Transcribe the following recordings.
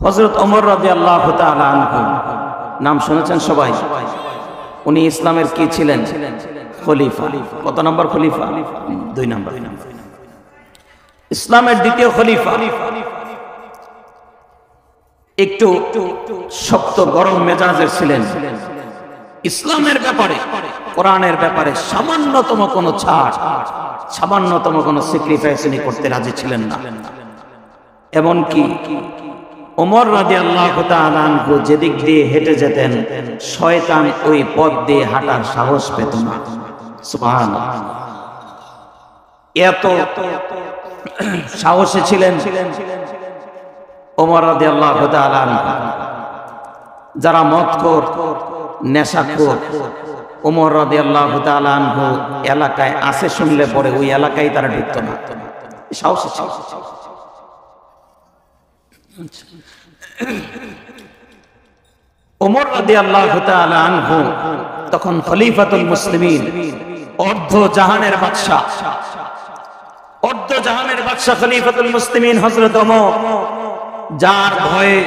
হযরত ওমর রাদিয়াল্লাহু তাআলা আনহু নাম শুনেছেন সবাই। উনি ইসলামের কি ছিলেন? খলিফা। কত নম্বর খলিফা? 2 নম্বর। ইসলামের দ্বিতীয় খলিফা। একটু শক্ত গরম মেজাজের ছিলেন। ইসলামের ব্যাপারে, কোরআনের ব্যাপারে সামান্যতম কোনো ছাড়, সামান্যতম কোনো স্যাক্রিফাইস উনি করতে রাজি ছিলেন না। এমনকি ওমর রাদিয়াল্লাহু তাআলা আনহু যেদিক দিয়ে হেঁটে যেতেন, শয়তান ওই পথ দিয়ে হাঁটার সাহস পেত না। সুবহানাল্লাহ। এত সাহসী ছিলেন ওমর রাদিয়াল্লাহু তাআলা আনহু। যারা মদখোর, নেশাখোর, ওমর রাদিয়াল্লাহু তাআলা আনহু এলাকায় আছে শুনলে পরে ওই এলাকায় তারা ঢুকত না। সাহসী ছিল। ওমর রাদিয়াল্লাহু তাআলা আনহু তখন খলিফাতুল মুসলিমিন, অর্ধ জাহানের বাদশা, অর্ধ জাহানের বাদশা খলিফাতুল মুসলিমিন হযরত ওমর, যার ভয়ে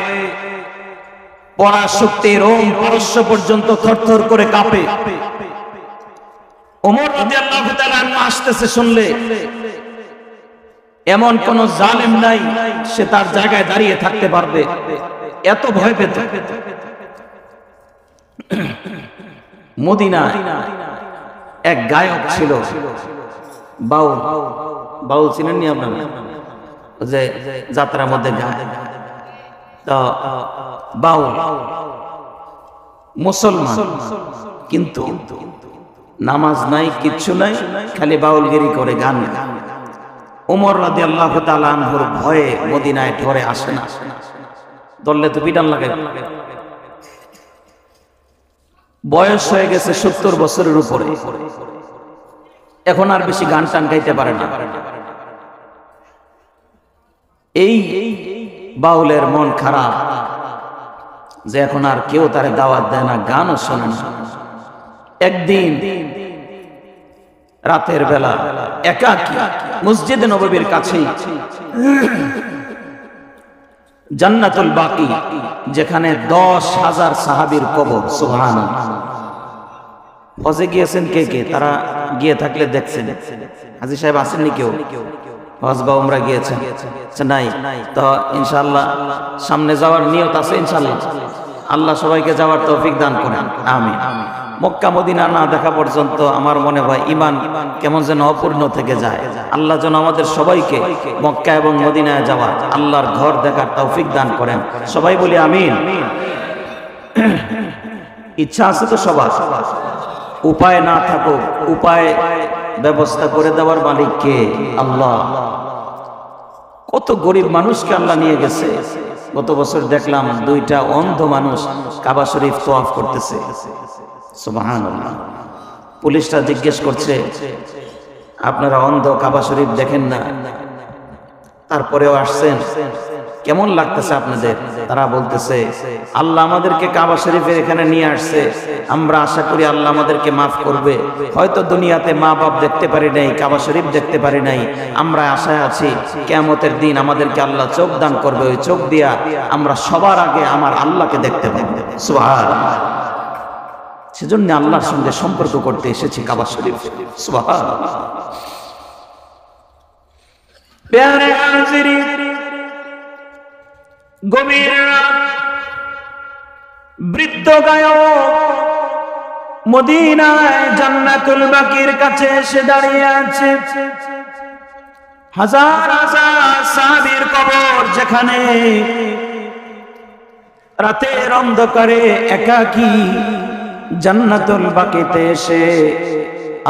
পরাশক্তি রোম পারস্য পর্যন্ত থরথর করে কাঁপে। ওমর রাদিয়াল্লাহু তাআলা আনহু আসতেছে শুনলে এমন কোন জালেম নাই সে তার জায়গায় দাঁড়িয়ে থাকতে পারবে, এত ভয় পেত। মদিনায় এক গায়ক ছিল, বাউল। বাউল চিনেন নি আপনারা? যে যাত্রার মধ্যে গায়। তো বাউল মুসলমান, কিন্তু নামাজ নাই, কিচ্ছু নাই, খালি বাউলগিরি করে গান গায়। ওমর রাদিয়াল্লাহু তাআলা আনহুর ভয়ে মদিনায় ঢরে আসে না। দললে তো পিটান লাগে। বয়স হয়ে গেছে 70 বছরের উপরে, এখন আর বেশি গান টান গাইতে পারে না। এই বাউলের মন খারাপ যে এখন আর কেউ তারে দাওয়াত দেয় না, গানও শোনে না। একদিন রাতের বেলা একাকী মসজিদে নববীর কাছেই জান্নাতুল বাকি, যেখানে 10,000 সাহাবীর কবর। সুবহানাল্লাহ। হজে গিয়েছেন কে কে? তারা গিয়ে থাকলে দেখছেন। হাজী সাহেব আসেননি কেউ? হজ বা উমরা গিয়েছেন? নাই? তো ইনশাআল্লাহ সামনে যাওয়ার নিয়ত আছে ইনশাআল্লাহ। আল্লাহ সবাইকে যাওয়ার তৌফিক দান করেন, আমিন। মক্কা মদিনা না দেখা পর্যন্ত আমার মনে হয় ঈমান কেমন যেন অপূর্ণ থেকে যায়। আল্লাহ যেন আমাদের সবাইকে মক্কা এবং মদিনায় যাওয়া, আল্লাহর ঘর দেখার তৌফিক দান করেন। সবাই বলি আমিন। ইচ্ছা আছে তো সবার, উপায় না থাকুক, উপায় ব্যবস্থা করে দেওয়ার মালিক কে? আল্লাহ। কত গরিব মানুষকে আল্লাহ নিয়ে গেছে। গত বছর দেখলাম 2টা অন্ধ মানুষ কাবা শরীফ তওয়াফ করতেছে। সুবহানাল্লাহ। পুলিশরা জিজ্ঞেস করছে, আপনারা অন্ধ, কাবা শরীফ দেখেন না, তারপরেও আসছেন, কেমন লাগতেছে আপনাদের? তারা বলতেছে, আল্লাহ আমাদেরকে কাবা শরীফের এখানে নিয়ে আসছে, আমরা আশা করি আল্লাহ আমাদেরকে মাফ করবে। হয়তো দুনিয়াতে মা বাপ দেখতে পারি নাই, কাবা শরীফ দেখতে পারি নাই, আমরা আশায় আছি কিয়ামতের দিন আমাদেরকে আল্লাহ চোখ দান করবে, ওই চোখ দিয়া আমরা সবার আগে আমার আল্লাহকে দেখতে পাবো। সুবহানাল্লাহ। সেজন্য আল্লাহর সঙ্গে সম্পর্ক করতে এসেছি কাবা শরীফ। সুবহানাল্লাহ। প্যারে হাজিরিন, গভীর রাত, বৃদ্ধ গায়ক মদিনায় জান্নাতুল বাকির কাছে এসে দাঁড়িয়ে আছে। হাজার হাজার সাহাবীর কবর, যেখানে রাতের অন্ধকারে একাকী জান্নাতুল বাকিতে এসে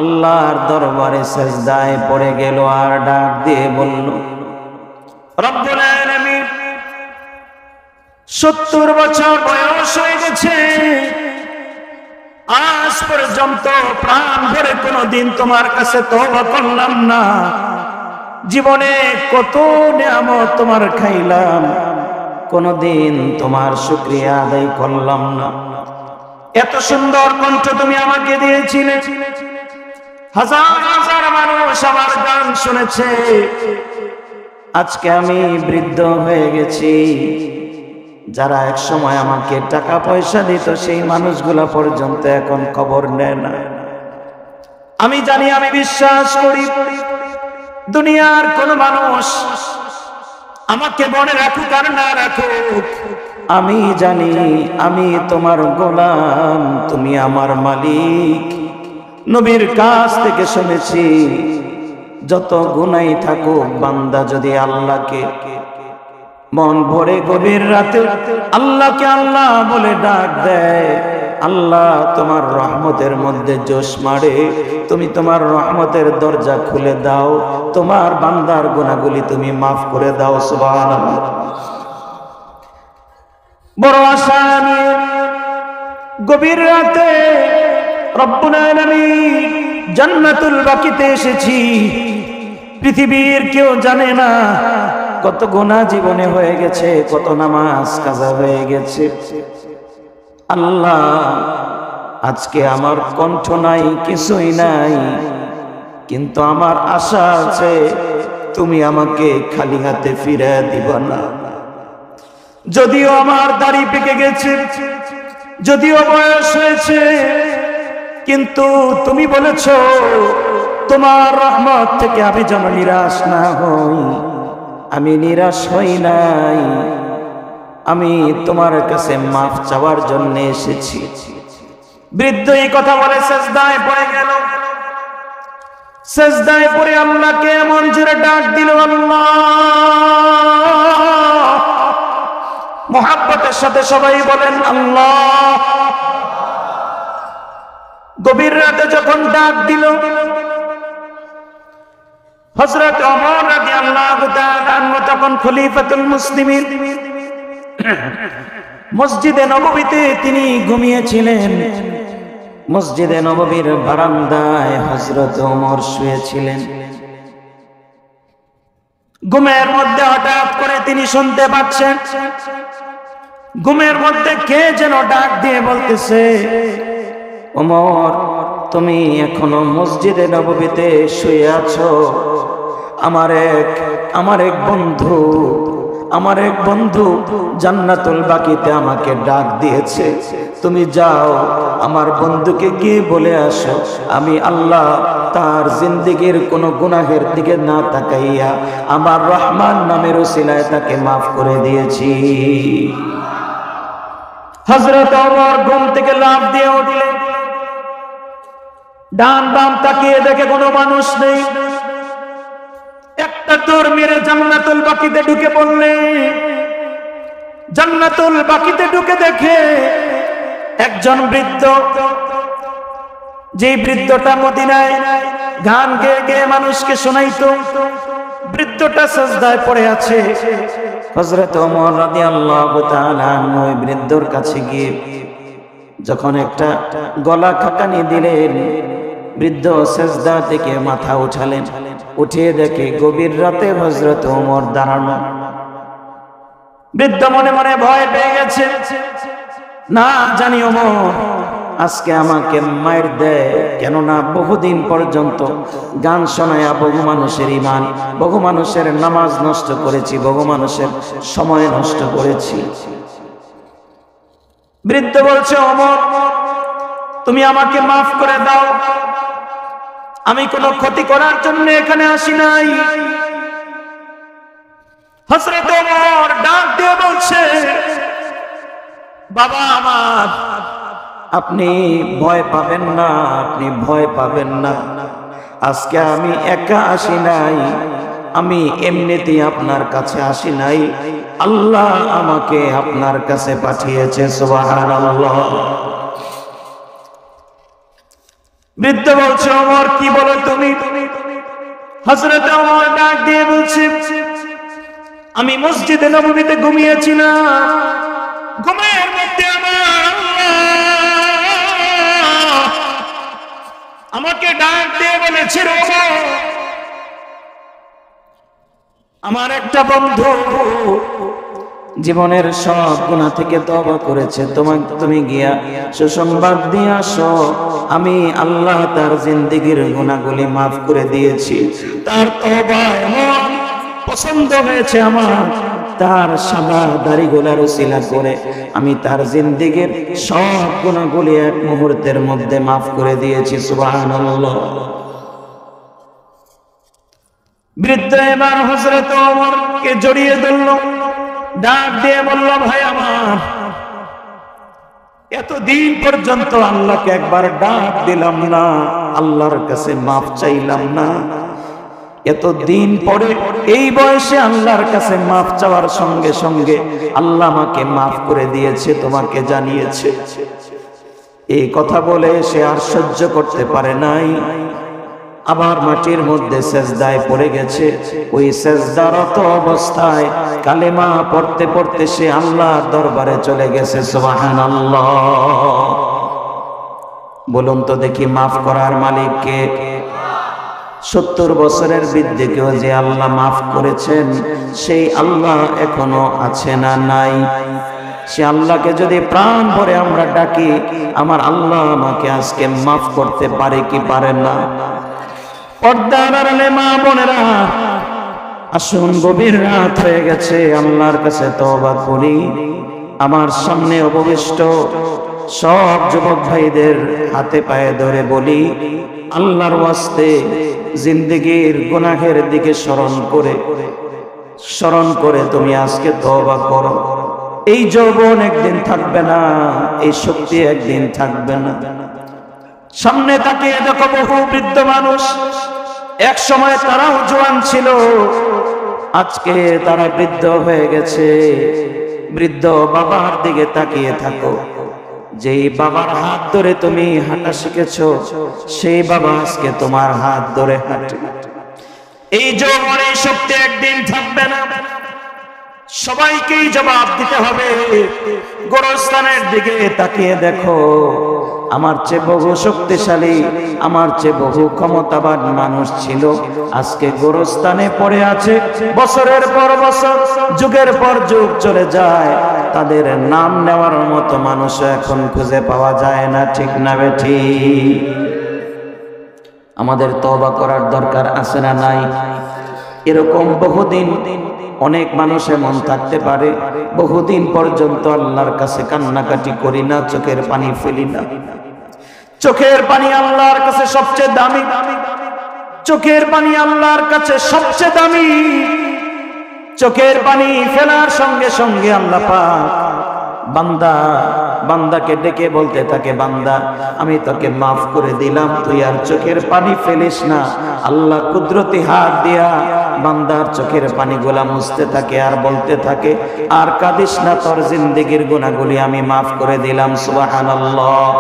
আল্লাহর দরবারে সিজদায় পড়ে গেল আর ডাক দিয়ে বলল, রব্বুল আলামিন, 70 বছর বয়স হয়ে গেছে, আজ পর্যন্ত প্রাণ ভরে কোনদিন তোমার কাছে তওবা করলাম না। জীবনে কত নিয়ামত তোমার খাইলাম, কোনদিন তোমার শুকরিয়া আদায় করলাম না। এত সুন্দর কণ্ঠ তুমি আমাকে দিয়েছিলে, হাজার হাজার মানুষ আমার গান শুনেছে, আজকে আমি বৃদ্ধ হয়ে গেছি, যারা এক সময় আমাকে টাকা পয়সা দিত সেই মানুষগুলা পর্যন্ত এখন খবর নেয় না। আমি জানি, আমি বিশ্বাস করি দুনিয়ার কোন মানুষ আমাকে মনে রাখুক আর না রাখুক, আমি জানি আমি তোমার গোলাম, তুমি আমার মালিক। নবীর কাছ থেকে শুনেছি যত গুনাই থাকুক বান্দা যদি আল্লাহকে মন ভরে গভীর রাতে আল্লাহকে আল্লাহ বলে ডাক দেয়, আল্লাহ তোমার রহমতের মধ্যে জোশ মারে, তুমি তোমার রহমতের দরজা খুলে দাও, তোমার বান্দার গুনাহগুলি তুমি মাফ করে দাও। সুবহানাল্লাহ। বড় আশা নিয়ে গভীর রাতে রব্বুল আলামিন জান্নাতুল বাকিতে এসেছি। পৃথিবীর কেউ জানে না কত গুনাহ জীবনে হয়ে গেছে, কত নামাজ কাজা হয়ে গেছে। আল্লাহ আজকে আমার কণ্ঠ নাই, কিছুই নাই, কিন্তু আমার আশা আছে তুমি আমাকে খালি হাতে ফিরে দিবা না। যদিও আমার দাড়ি পেকে গেছে, যদিও বয়স হয়েছে, কিন্তু তুমি বলেছো তোমার রহমত থেকে আমি যেন নিরাশ না হই। আমি নিরাশ হই নাই, আমি তোমার কাছে মাফ চাওয়ার জন্য এসেছি। বৃদ্ধ এই কথা বলে সেজদায় পড়ে গেল। সেজদায় পড়ে আল্লাহকে এমন জোরে ডাক দিল, আল্লাহ। মুহাব্বতের সাথে সবাই বলেন আল্লাহ। গভীর রাতে যখন ডাক দিল, হযরত ওমর রাদিয়াল্লাহু তাআলা আনহু তখন খলিফাতুল মুসলিমিন, মসজিদে নববীতে তিনি ঘুমিয়েছিলেন। মসজিদে নববীর বারান্দায় হযরত ওমর শুয়েছিলেন। ঘুমের মধ্যে হঠাৎ করে তিনি শুনতে পাচ্ছেন, ঘুমের মধ্যে কে যেন ডাক দিয়ে বলতেছে, ওমর তুমি এখনো মসজিদে নববীতে শুয়ে আছো? আমার এক বন্ধু জান্নাতুল বাকিতে আমাকে ডাক দিয়েছে, তুমি যাও আমার বন্ধুকে গিয়ে বলে আসো আমি আল্লাহ তার জিন্দেগীর কোনো গুনাহের দিকে না তাকাইয়া আমার রহমান নামের উসিলায় তাকে মাফ করে দিয়েছি। হযরত ওমর ঘুম থেকে লাফ দিয়ে উঠলেন, ডান বাম তাকিয়ে দেখে কোনো মানুষ নেই। একটা দৌড় মেরে জান্নাতুল বাকিতে ঢুকে পড়লেন। জান্নাতুল বাকিতে ঢুকে দেখে একজন বৃদ্ধ, যে বৃদ্ধটা মদিনায় গান গেয়ে গেয়ে মানুষকে শোনাইতো, বৃদ্ধটা সিজদায় পড়ে আছে। হযরত ওমর রাদিয়াল্লাহু তাআলা ওই বৃদ্ধর কাছে গিয়ে যখন একটা গলা খাকানি দিলেন, বৃদ্ধ সিজদা থেকে মাথা উঠালেন, উঠিয়ে দেখে গভীর রাতে হযরত ওমর দাঁড়ানো। বৃদ্ধ মনে মনে ভয় পেয়ে গেছে, না জানি ওমর আজকে আমাকে মায়ের দেয়, কেননা বহুদিন পর্যন্ত গান শোনায়া বহু মানুষের ঈমান, বহু মানুষের নামাজ নষ্ট করেছি, বহু মানুষের সময় নষ্ট করেছি। বৃদ্ধ বলছে, ওমর তুমি আমাকে মাফ করে দাও, আমি কোনো ক্ষতি করার জন্য এখানে আসি নাই। হযরত ওমর ডাক দিয়ে বলছে, বাবা আমার, আপনি ভয় পাবেন না, আপনি ভয় পাবেন না। আজকে আমি একা আসি নাই, আমি এমনিতেই আপনার কাছে আসি নাই, আল্লাহ আমাকে আপনার কাছে পাঠিয়েছে। সুবহানাল্লাহ। বৃদ্ধ বলছে, ওমর কি বলো তুমি? হযরত ওমর ডাক দিয়ে বলছে, আমি মসজিদে নববীতে ঘুমিয়েছিলাম, ঘুমের মধ্যে আমাকে ডাক দিয়ে বলেছিল, আমার একটা বন্ধু জীবনের সব গুনাহ থেকে তওবা করেছে, তুমি গিয়া সুসংবাদ দিয়ে আসো, আমি আল্লাহ তার জিন্দেগীর গুনাহগুলি মাফ করে দিয়েছি। তার তওবা এমন পছন্দ হয়েছে আমার, তার সাদা দাড়িগুলার উসিলা করে আমি তার জিন্দেগীর সব গুনাহগুলি এক মুহূর্তের মধ্যে মাফ করে দিয়েছি। সুবহানাল্লাহ। বৃদ্ধ এবার হযরত ওমরকে জড়িয়ে ধরল, ডাক দিয়ে বলল, ভাই আমার, এতদিন পর্যন্ত আল্লাহকে একবার ডাক দিলাম না, আল্লাহর কাছে মাফ চাইলাম না, এতদিন পরে এই বয়সে আল্লাহর কাছে মাফ চাওয়ার সঙ্গে সঙ্গে আল্লাহ আমাকে মাফ করে দিয়েছে, তোমাকে জানিয়েছে। এই কথা বলে সে আর সহ্য করতে পারে নাই, আবার মাটির মধ্যে সেজদায় পড়ে গেছে। ওই সেজদারত অবস্থায় কালেমা পড়তে পড়তে সে আল্লাহর দরবারে চলে গেছে। সুবহানাল্লাহ। বলুন তো দেখি, মাফ করার মালিক কে? 70 বছরের বৃদ্ধকেও যে আল্লাহ মাফ করেছেন, সেই আল্লাহ এখনো আছে না নাই? সে আল্লাহকে যদি প্রাণ ভরে আমরা ডাকি, আমার আল্লাহ আমাকে আজকে মাফ করতে পারে কি পারে না? পর্দার আড়ালে মা বোনেরা, আসুন, গভীর রাত হয়ে গেছে, আল্লাহর কাছে তওবা করি। আমার সামনে অবশিষ্ট সব যুবক ভাইদের হাতে পায়ে ধরে বলি, আল্লাহর ওয়াস্তে জিন্দেগীর গুনাহের দিকে স্মরণ করে তুমি আজকে তওবা করো। এই যৌবন একদিন থাকবে না, এই শক্তি একদিন থাকবে না। সামনে তাকিয়ে দেখো বহু বৃদ্ধ মানুষ, এক সময় তারাও জওয়ান ছিল, আজকে তারা বৃদ্ধ হয়ে গেছে। বৃদ্ধ বাবার দিকে তাকিয়ে থাকো, যেই বাবার হাত ধরে তুমি হাঁটা শিখেছো, সেই বাবা আজকে তোমার হাত ধরে হাঁটে। এই যৌবনের শক্তি একদিন থাকবে না, সবাইকেই জবাব দিতে হবে। গোরস্থানের দিকে তাকিয়ে দেখো, আমার চেয়ে বহু শক্তিশালী, আমার চেয়ে বহু ক্ষমতাবান মানুষ ছিল, আজকে গোরস্থানে পড়ে আছে। বছরের পর বছর, যুগের পর যুগ চলে যায়, তাদের নাম নেওয়ার মতো মানুষ এখন খুঁজে পাওয়া যায় না। ঠিক না বেঠি? আমাদের তওবা করার দরকার আছে না নাই? এরকম বহুদিন অনেক মানুষের মন থাকতে পারে, বহুদিন পর্যন্ত আল্লাহর কাছে কান্নাকাটি করি না, চোখের পানি ফেলি না। চোখের পানি আল্লাহর কাছে সবচেয়ে দামি, চোখের পানি আল্লাহর কাছে সবচেয়ে দামি। চোখের পানি ফেলার সঙ্গে সঙ্গে আল্লাহ পাক বান্দাকে ডেকে বলতে থাকে, বান্দা, আমি তোকে মাফ করে দিলাম, তুই আর চোখের পানি ফেলিস না। আল্লাহ কুদরতি হাত দিয়া বান্দার চোখের পানিগুলা মুছতে থাকে আর বলতে থাকে, আর কাঁদিস না, তোর জিন্দেগীর গুনাহগুলি আমি মাফ করে দিলাম। সুবহানাল্লাহ।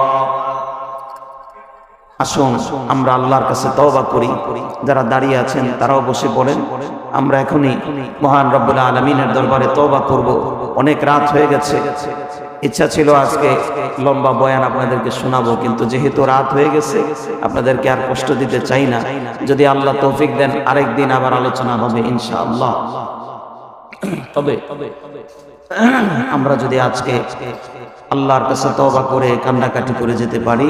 আসুন আমরা আল্লাহর কাছে তওবা করি। যারা দাঁড়িয়ে আছেন তারাও বসে পড়েন। আমরা এখনই মহান রব্বুল আলামিনের দরবারে তওবা করব। অনেক রাত হয়ে গেছে, ইচ্ছা ছিল আজকে লম্বা বয়ান আপনাদেরকে শোনাবো, কিন্তু যেহেতু রাত হয়ে গেছে আপনাদেরকে আর কষ্ট দিতে চাই না। যদি আল্লাহ তৌফিক দেন আরেকদিন আবার আলোচনা হবে ইনশাআল্লাহ। তবে আমরা যদি আজকে আল্লাহর কাছে তওবা করে কান্নাকাটি করে যেতে পারি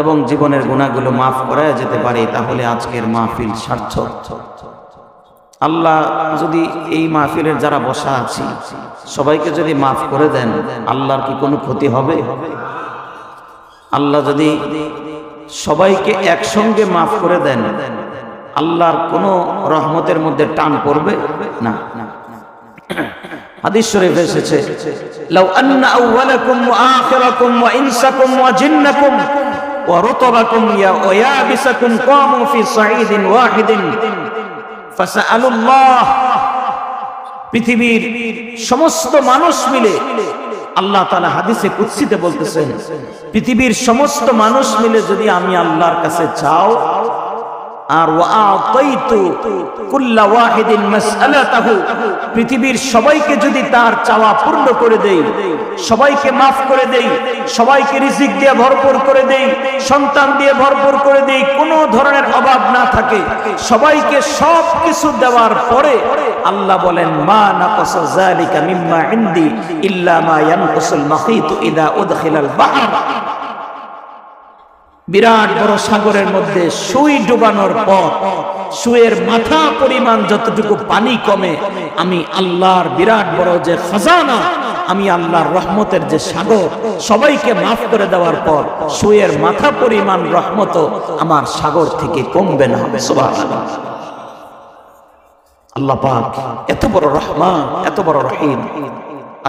এবং জীবনের গুনাহগুলো মাফ করায় যেতে পারি, তাহলে আজকের মাহফিল সার্থক। আল্লাহ যদি এই মাহফিলের যারা বসা আছি সবাইকে যদি মাফ করে দেন, আল্লাহর কি কোনো ক্ষতি হবে? আল্লাহ যদি সবাইকে একসঙ্গে মাফ করে দেন, আল্লাহর কোনো রহমতের মধ্যে টান পড়বে না। হাদিস শরীফে এসেছে, লাউ আন্না আউওয়ালাকুম ওয়া আখিরাকুম ওয়া ইনসাকুম ওয়া জিন্নাকুম ওয়া রুতাবাকুম ওয়া ইয়াবিসাকুম কামু ফি সাঈদিন ওয়াহিদিন ফাসআলুল্লাহ। পৃথিবীর সমস্ত মানুষ মিলে, আল্লাহ তাআলা হাদিসে কুদসিতে বলতেছেন, পৃথিবীর সমস্ত মানুষ মিলে যদি আমি আল্লাহর কাছে চাও, আর ওয়াআতাইতু কুল্লা ওয়াহিদিন মাসআলাতাহু, পৃথিবীর সবাইকে যদি তার চাওয়া পূর্ণ করে দেই, সবাইকে মাফ করে দেই, সবাইকে রিজিক দিয়ে ভরপুর করে দেই, সন্তান দিয়ে ভরপুর করে দেই, কোনো ধরনের অভাব না থাকে, সবাইকে সব কিছু দেওয়ার পরে আল্লাহ বলেন, মা নাকাসা যালিকা মিম্মা ইনদি ইল্লা মা ইয়ানকুসুল মাখিতু ইযা উদখিলাল বাহর। বিরাট বড় সাগরের মধ্যে সুই ডুবানোর পর সুয়ের মাথা পরিমাণ যতটুকু পানি কমে, আমি আল্লাহর বিরাট বড় যে খাজানা, আমি আল্লাহর রহমতের যে সাগর, সবাইকে মাফ করে দেওয়ার পর সুয়ের মাথা পরিমাণ রহমত আমার সাগর থেকে কমবে না। সুবহানাল্লাহ। আল্লাহ পাক এত বড় রহমান, এত বড় রহিম।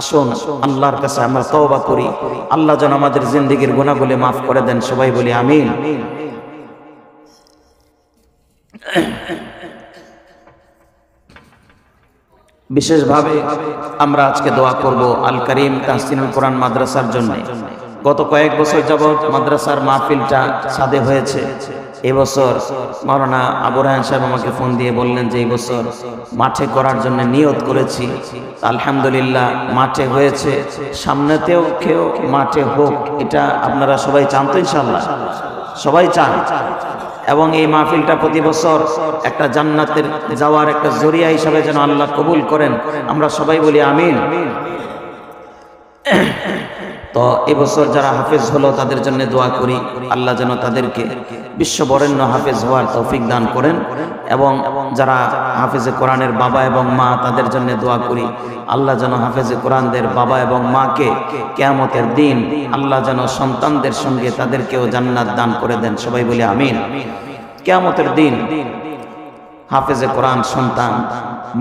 আসুন আল্লাহর কাছে আমরা তওবা করি, আল্লাহ যেন আমাদের জিন্দেগীর গুনাহগুলো মাফ করে দেন। সবাই বলি আমিন। বিশেষভাবে আমরা আজকে দোয়া করব আল করিম তাহসিনুল কোরআন মাদ্রাসার জন্য। গত কয়েক বছর যাবত মাদ্রাসার মাহফিলটা সাদে হয়েছে। এবছর মাওলানা আবু রায়হান সাহেব আমাকে ফোন দিয়ে বললেন যে এই বছর মাঠে করার জন্য নিয়ত করেছি। আলহামদুলিল্লাহ মাঠে হয়েছে, সামনেতেও কেউ মাঠে হোক, এটা আপনারা সবাই চান তো? ইনশাআল্লাহ সবাই চান। এবং এই মাহফিলটা প্রতি বছর একটা জান্নাতের যাওয়ার একটা জরিয়া হিসাবে যেন আল্লাহ কবুল করেন, আমরা সবাই বলি আমিন। তো এবছর যারা হাফেজ হলো তাদের জন্য দোয়া করি, আল্লাহ যেন তাদেরকে বিশ্ববরেণ্য হাফেজ হওয়ার তৌফিক দান করেন। এবং যারা হাফেজে কোরআনের বাবা এবং মা, তাদের জন্য দোয়া করি, আল্লাহ যেন হাফেজে কোরআনদের বাবা এবং মাকে কিয়ামতের দিন আল্লাহ যেন সন্তানদের সঙ্গে তাদেরকেও জান্নাত দান করে দেন। সবাই বলি আমিন। কিয়ামতের দিন হাফেজে কোরআন সন্তান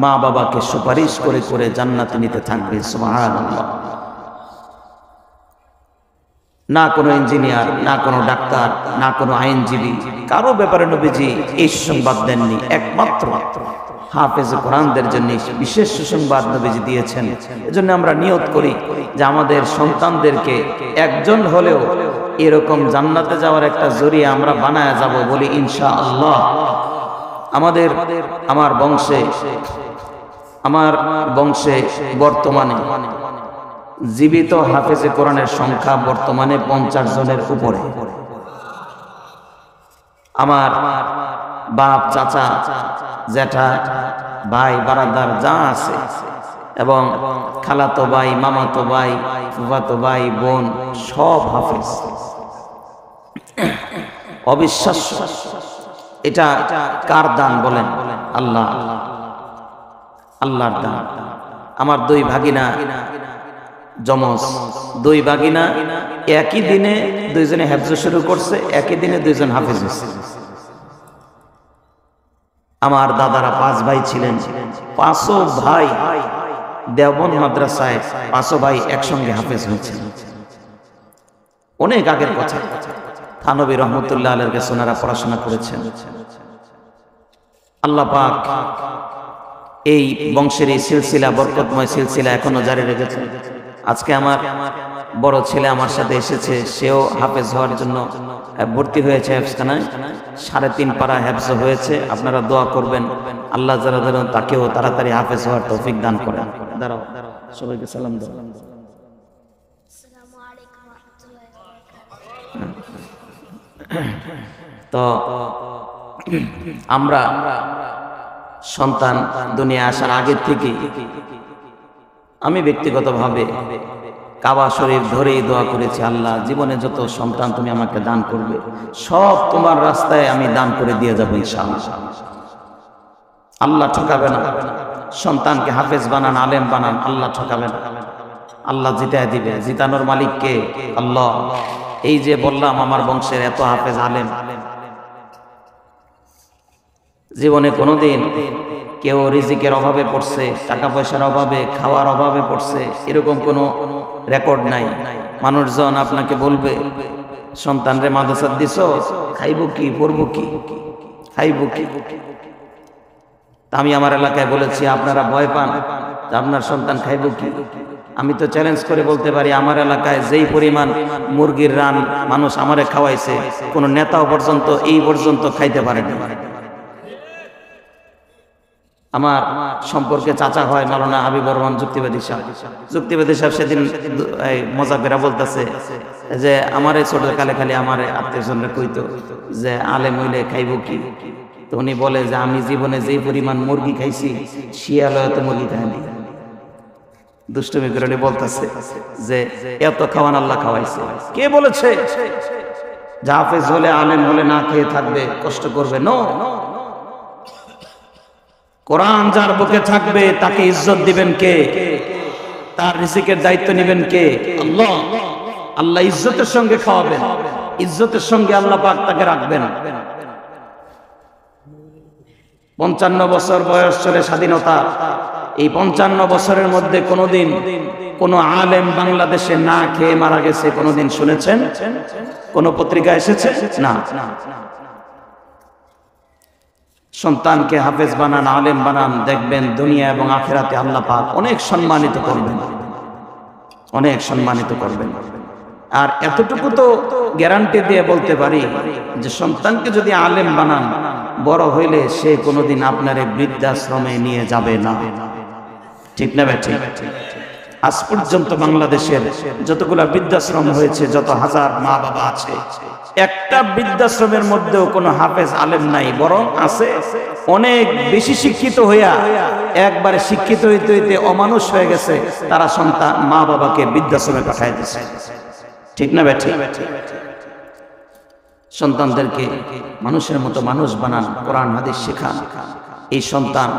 মা বাবাকে সুপারিশ করে করে জান্নাতে নিতে থাকবে। সুবহানাল্লাহ। না কোনো ইঞ্জিনিয়ার, না কোনো ডাক্তার, না কোনো আইনজীবী, কারো ব্যাপারে নবীজি এই সুসংবাদ দেননি। একমাত্র হাফেজে কোরআনদের জন্য বিশেষ সুসংবাদ নবীজি দিয়েছেন। এজন্য আমরা নিয়ত করি যে আমাদের সন্তানদেরকে একজন হলেও এরকম জান্নাতে যাওয়ার একটা জরিয়া আমরা বানায় যাব, বলি ইনশাআল্লাহ। আমার বংশে বর্তমানে জীবিত হাফেজে কোরআনের সংখ্যা বর্তমানে 50 জনের উপরে। আমার বাপ, চাচা, জ্যাঠা, ভাই, বারাদার যা আছে, এবং খালাতো ভাই, মামাতো ভাই, ফুফাতো ভাই, বোন সব হাফেজ। অবিশ্বাস্য। এটা কার দান বলেন? আল্লাহর দান। আমার দুই ভাগিনা জমজ, দুই ভাগিনা একই দিনে দুইজনে হেফজ শুরু করছে, একই দিনে দুইজন হাফেজ হয়েছে। আমার দাদারা 5 ভাই ছিলেন, 5 ভাই দেওবন্দ মাদ্রাসায় 5 ভাই একসঙ্গে হাফেজ হয়েছে। অনেক আগের কথা। থানবী রহমতুল্লাহ আলাইহির কাছে ওনারা পড়াশোনা করেছেন। আল্লাহ পাক এই বংশের এই সিলসিলা, বরকতময় সিলসিলা এখনো জারি রেখেছেন। আজকে আমার বড় ছেলে আমার সাথে এসেছে, সেও হাফেজ হওয়ার জন্য ভর্তি হয়েছে হেফজখানায়। 3.5 পারা হেফজ হয়েছে। আপনারা দোয়া করবেন আল্লাহ যারা যেন তাকেও তাড়াতাড়ি হাফেজ হওয়ার তৌফিক দান করেন। দাঁড়াও, সবাইকে সালাম দাও। তো আমরা সন্তান দুনিয়া আসার আগে থেকে আমি ব্যক্তিগতভাবে কাবা শরীফ ধরেই দোয়া করেছি, আল্লাহ জীবনে যত সন্তান তুমি আমাকে দান করবে সব তোমার রাস্তায় আমি দান করে দিয়ে যাবো ইনশাআল্লাহ। আল্লাহ ঠকাবে না। সন্তানকে হাফেজ বানান, আলেম বানান, আল্লাহ ঠকাবে না। আল্লাহ জিতায় দিবে। জিতানোর মালিক কে? আল্লাহ। এই যে বললাম আমার বংশের এত হাফেজ আলেম, জীবনে কোনোদিন কেউ রিজিকের অভাবে পড়ছে, টাকা পয়সার অভাবে, খাওয়ার অভাবে পড়ছে, এরকম কোনো রেকর্ড নাই। মানুষজন আপনাকে বলবে সন্তানরে মাদ্রাসা দিছো, খাইব কি, পড়বো কি, খাইব কি। আমি আমার এলাকায় বলেছি আপনারা ভয় পান আপনার সন্তান খাইব কি। আমি তো চ্যালেঞ্জ করে বলতে পারি আমার এলাকায় যেই পরিমাণ মুরগির রান মানুষ আমারে খাওয়াইছে, কোন নেতাও পর্যন্ত এই পর্যন্ত খাইতে পারেনি। আমার সম্পর্কে চাচা হয় মাওলানা হাবিবুর রহমান যুক্তিবাদী সাহেব সেদিন মজা করে বলতেছে যে আমারে ছোট কালে খালি আমার আত্মীয়স্বজনরা কইতো যে আলেম হইলে খাইব কি। তো উনি বলে যে আমি জীবনে যে পরিমাণ মুরগি খাইছি শিয়াল এত মুরগি খায়নি। দুষ্টমি করে বলতেছে যে এত খাওয়ান আল্লাহ খাওয়াইছে। কে বলেছে? যে হাফেজ হলে আলেম হলে না খেয়ে থাকবে, কষ্ট করবে। নো, কোরআন যার বুকে থাকবে তাকে ইজ্জত দিবেন কে? তার রিজিকের দায়িত্ব নেবেন কে? আল্লাহ। আল্লাহ ইজ্জতের সঙ্গে খাওয়াবেন, ইজ্জতের সঙ্গে আল্লাহ পাক তাকে রাখবেন। 55 বছর বয়স চলে স্বাধীনতা। এই 55 বছরের মধ্যে কোনোদিন কোন আলেম বাংলাদেশে না খেয়ে মারা গেছে কোনোদিন শুনেছেন? কোন পত্রিকা এসেছে? না। সন্তানকে হাফেজ বানান, আলেম বানান, দেখবেন দুনিয়া এবং আখিরাতে আল্লাহ পাক অনেক সম্মানিত করবেন, অনেক সম্মানিত করবেন। আর এতটুকু তো গ্যারান্টি দিয়ে বলতে পারি যে সন্তানকে যদি আলেম বানান, বড় হইলে সে কোনোদিন আপনারে বৃদ্ধাশ্রমে নিয়ে যাবে না। ঠিক না বেঠিক? আজ পর্যন্ত বাংলাদেশের যতগুলা বৃদ্ধাশ্রম হয়েছে, যত হাজার মা বাবা আছে, একটা বৃদ্ধাশ্রমের মধ্যেও কোনো হাফেজ আলেম নাই, বরং আছে অনেক বেশি শিক্ষিত হইয়া একবারে শিক্ষিত হইতে হইতে অমানুষ হয়ে গেছে, তারা সন্তান মা বাবাকে বৃদ্ধাশ্রমে পাঠায় দিচ্ছে। ঠিক না বেঠিক? সন্তানদেরকে মানুষের মতো মানুষ বানান, কোরআন হাদিস শেখান। এই সন্তান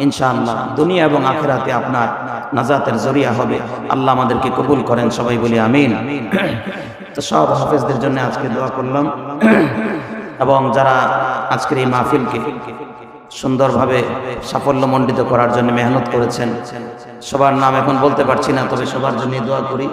ইনশাআল্লাহ দুনিয়া এবং আখিরাতে আপনার নাজাতের জরিয়া হবে। আল্লাহ আমাদেরকে কবুল করেন, সবাই বলি আমিন। তো সব হাফেজদের জন্য আজকে দোয়া করলাম, এবং যারা আজকের এই মাহফিলকে সুন্দরভাবে সাফল্যমণ্ডিত করার জন্য মেহনত করেছেন, সবার নাম এখন বলতে পারছি না, তবে সবার জন্য দোয়া করি।